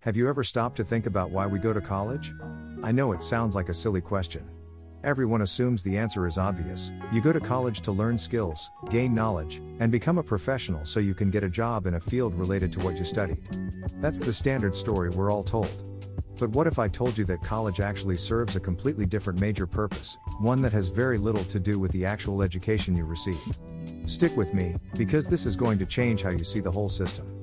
Have you ever stopped to think about why we go to college? I know it sounds like a silly question. Everyone assumes the answer is obvious. You go to college to learn skills, gain knowledge, and become a professional so you can get a job in a field related to what you studied. That's the standard story we're all told. But what if I told you that college actually serves a completely different major purpose, one that has very little to do with the actual education you receive? Stick with me, because this is going to change how you see the whole system.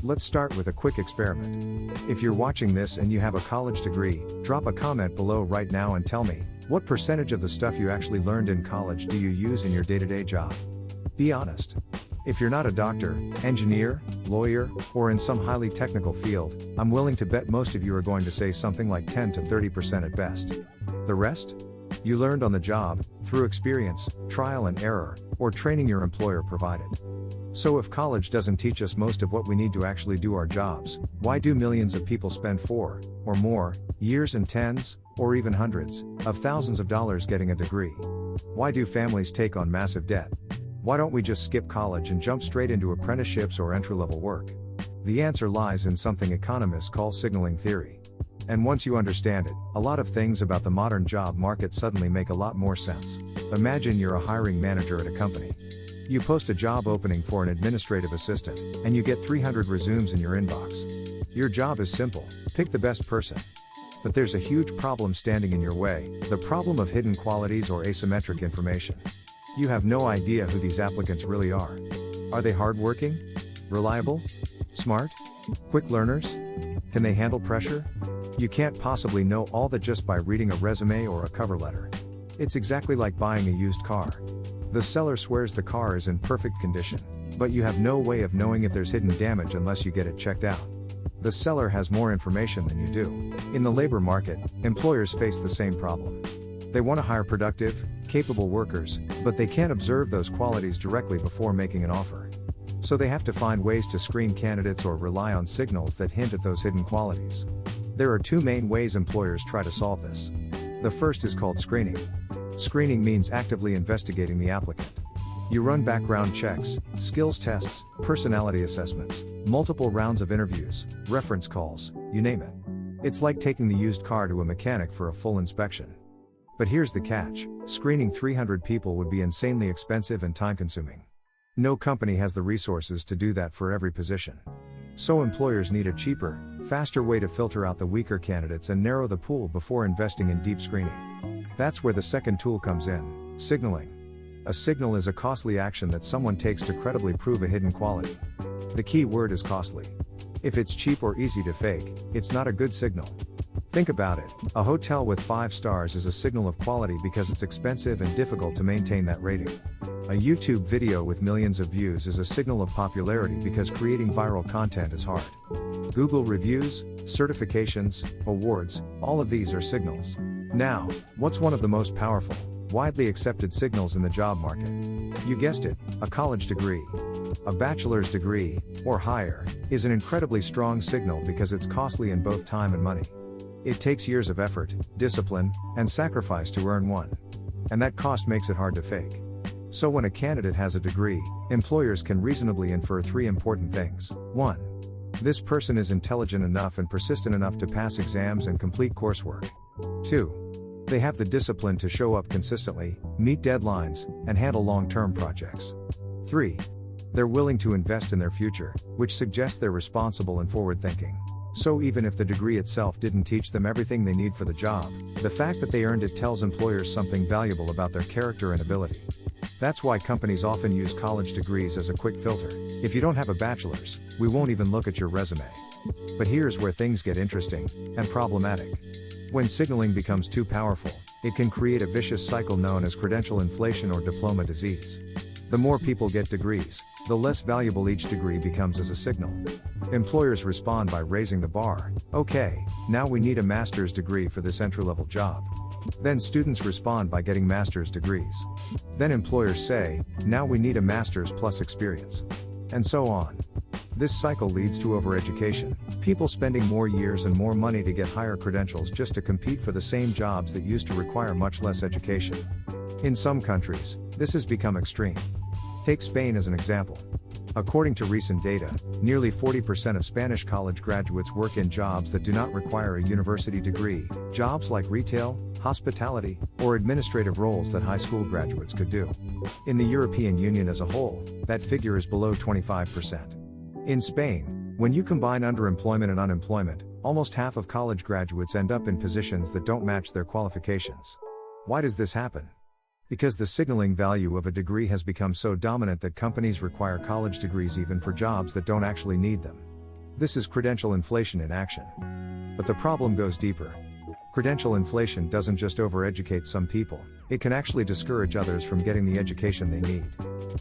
Let's start with a quick experiment. If you're watching this and you have a college degree, drop a comment below right now and tell me, what percentage of the stuff you actually learned in college do you use in your day-to-day job? Be honest. If you're not a doctor, engineer, lawyer, or in some highly technical field, I'm willing to bet most of you are going to say something like 10 to 30% at best. The rest? You learned on the job, through experience, trial and error, or training your employer provided. So if college doesn't teach us most of what we need to actually do our jobs, why do millions of people spend 4, or more, years and tens, or even hundreds, of thousands of dollars getting a degree? Why do families take on massive debt? Why don't we just skip college and jump straight into apprenticeships or entry-level work? The answer lies in something economists call signaling theory. And once you understand it, a lot of things about the modern job market suddenly make a lot more sense. Imagine you're a hiring manager at a company. You post a job opening for an administrative assistant, and you get 300 resumes in your inbox. Your job is simple: pick the best person. But there's a huge problem standing in your way, the problem of hidden qualities or asymmetric information. You have no idea who these applicants really are. Are they hardworking? Reliable? Smart? Quick learners? Can they handle pressure? You can't possibly know all that just by reading a resume or a cover letter. It's exactly like buying a used car. The seller swears the car is in perfect condition, but you have no way of knowing if there's hidden damage unless you get it checked out. The seller has more information than you do. In the labor market, employers face the same problem. They want to hire productive, capable workers, but they can't observe those qualities directly before making an offer. So they have to find ways to screen candidates or rely on signals that hint at those hidden qualities. There are two main ways employers try to solve this. The first is called screening. Screening means actively investigating the applicant. You run background checks, skills tests, personality assessments, multiple rounds of interviews, reference calls, you name it. It's like taking the used car to a mechanic for a full inspection. But here's the catch: screening 300 people would be insanely expensive and time-consuming. No company has the resources to do that for every position. So employers need a cheaper, faster way to filter out the weaker candidates and narrow the pool before investing in deep screening. That's where the second tool comes in: signaling. A signal is a costly action that someone takes to credibly prove a hidden quality. The key word is costly. If it's cheap or easy to fake, it's not a good signal. Think about it: a hotel with 5 stars is a signal of quality because it's expensive and difficult to maintain that rating. A YouTube video with millions of views is a signal of popularity because creating viral content is hard. Google reviews, certifications, awards, all of these are signals. Now, what's one of the most powerful, widely accepted signals in the job market? You guessed it, a college degree. A bachelor's degree, or higher, is an incredibly strong signal because it's costly in both time and money. It takes years of effort, discipline, and sacrifice to earn one. And that cost makes it hard to fake. So when a candidate has a degree, employers can reasonably infer 3 important things. 1. This person is intelligent enough and persistent enough to pass exams and complete coursework. 2. They have the discipline to show up consistently, meet deadlines, and handle long-term projects. 3. They're willing to invest in their future, which suggests they're responsible and forward-thinking. So even if the degree itself didn't teach them everything they need for the job, the fact that they earned it tells employers something valuable about their character and ability. That's why companies often use college degrees as a quick filter. If you don't have a bachelor's, we won't even look at your resume. But here's where things get interesting and problematic. When signaling becomes too powerful, it can create a vicious cycle known as credential inflation or diploma disease. The more people get degrees, the less valuable each degree becomes as a signal. Employers respond by raising the bar. Okay, now we need a master's degree for this entry-level job. Then students respond by getting master's degrees. Then employers say, now we need a master's plus experience. And so on. This cycle leads to overeducation, people spending more years and more money to get higher credentials just to compete for the same jobs that used to require much less education. In some countries, this has become extreme. Take Spain as an example. According to recent data, nearly 40% of Spanish college graduates work in jobs that do not require a university degree, jobs like retail, hospitality, or administrative roles that high school graduates could do. In the European Union as a whole, that figure is below 25%. In Spain, when you combine underemployment and unemployment, almost half of college graduates end up in positions that don't match their qualifications. Why does this happen? Because the signaling value of a degree has become so dominant that companies require college degrees even for jobs that don't actually need them. This is credential inflation in action. But the problem goes deeper. Credential inflation doesn't just overeducate some people, it can actually discourage others from getting the education they need.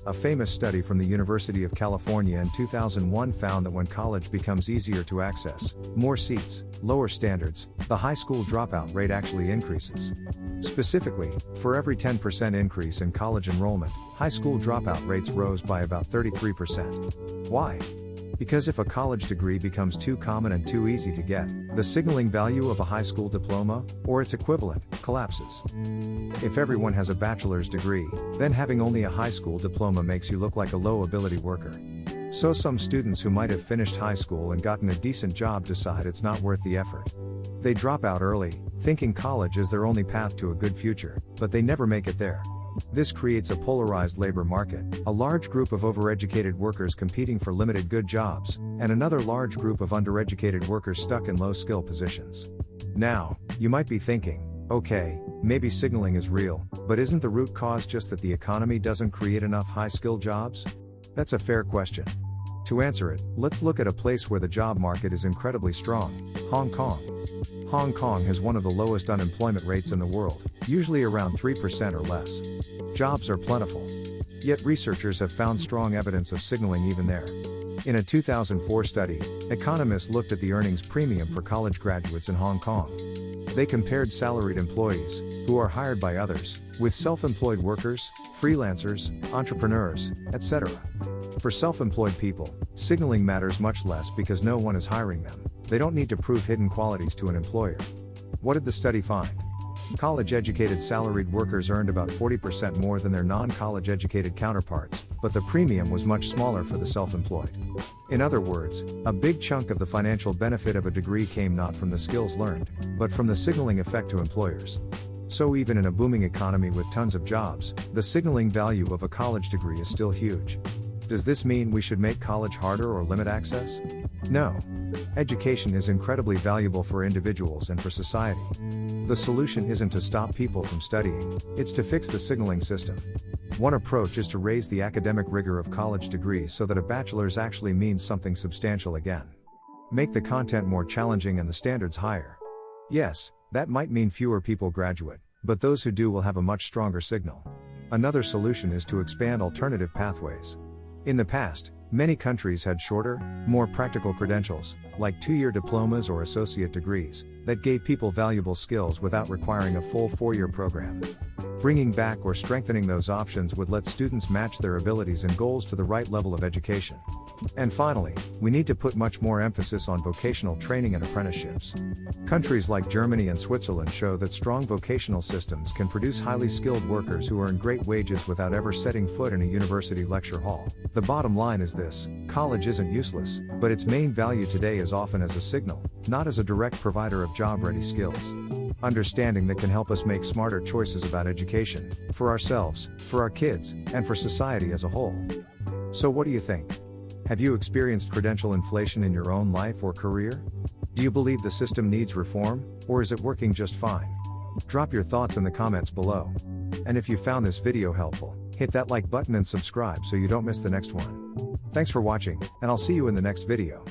A famous study from the University of California in 2001 found that when college becomes easier to access, more seats, lower standards, the high school dropout rate actually increases. Specifically, for every 10% increase in college enrollment, high school dropout rates rose by about 33%. Why? Because if a college degree becomes too common and too easy to get, the signaling value of a high school diploma, or its equivalent, collapses. If everyone has a bachelor's degree, then having only a high school diploma makes you look like a low-ability worker. So some students who might have finished high school and gotten a decent job decide it's not worth the effort. They drop out early, thinking college is their only path to a good future, but they never make it there. This creates a polarized labor market, a large group of overeducated workers competing for limited good jobs, and another large group of undereducated workers stuck in low-skill positions. Now, you might be thinking, okay, maybe signaling is real, but isn't the root cause just that the economy doesn't create enough high-skill jobs? That's a fair question. To answer it, let's look at a place where the job market is incredibly strong: Hong Kong. Hong Kong has one of the lowest unemployment rates in the world, usually around 3% or less. Jobs are plentiful. Yet researchers have found strong evidence of signaling even there. In a 2004 study, economists looked at the earnings premium for college graduates in Hong Kong. They compared salaried employees, who are hired by others, with self-employed workers, freelancers, entrepreneurs, etc. For self-employed people, signaling matters much less because no one is hiring them. They don't need to prove hidden qualities to an employer. What did the study find? College-educated salaried workers earned about 40% more than their non-college educated counterparts, but the premium was much smaller for the self-employed. In other words, a big chunk of the financial benefit of a degree came not from the skills learned, but from the signaling effect to employers. So even in a booming economy with tons of jobs, the signaling value of a college degree is still huge. Does this mean we should make college harder or limit access? No. Education is incredibly valuable for individuals and for society. The solution isn't to stop people from studying, it's to fix the signaling system. One approach is to raise the academic rigor of college degrees so that a bachelor's actually means something substantial again. Make the content more challenging and the standards higher. Yes, that might mean fewer people graduate, but those who do will have a much stronger signal. Another solution is to expand alternative pathways. In the past, many countries had shorter, more practical credentials, like 2-year diplomas or associate degrees, that gave people valuable skills without requiring a full 4-year program. Bringing back or strengthening those options would let students match their abilities and goals to the right level of education. And finally, we need to put much more emphasis on vocational training and apprenticeships. Countries like Germany and Switzerland show that strong vocational systems can produce highly skilled workers who earn great wages without ever setting foot in a university lecture hall. The bottom line is this: college isn't useless, but its main value today is often as a signal, not as a direct provider of job-ready skills. Understanding that can help us make smarter choices about education, for ourselves, for our kids, and for society as a whole. So what do you think? Have you experienced credential inflation in your own life or career? Do you believe the system needs reform, or is it working just fine? Drop your thoughts in the comments below. And if you found this video helpful, hit that like button and subscribe so you don't miss the next one. Thanks for watching, and I'll see you in the next video.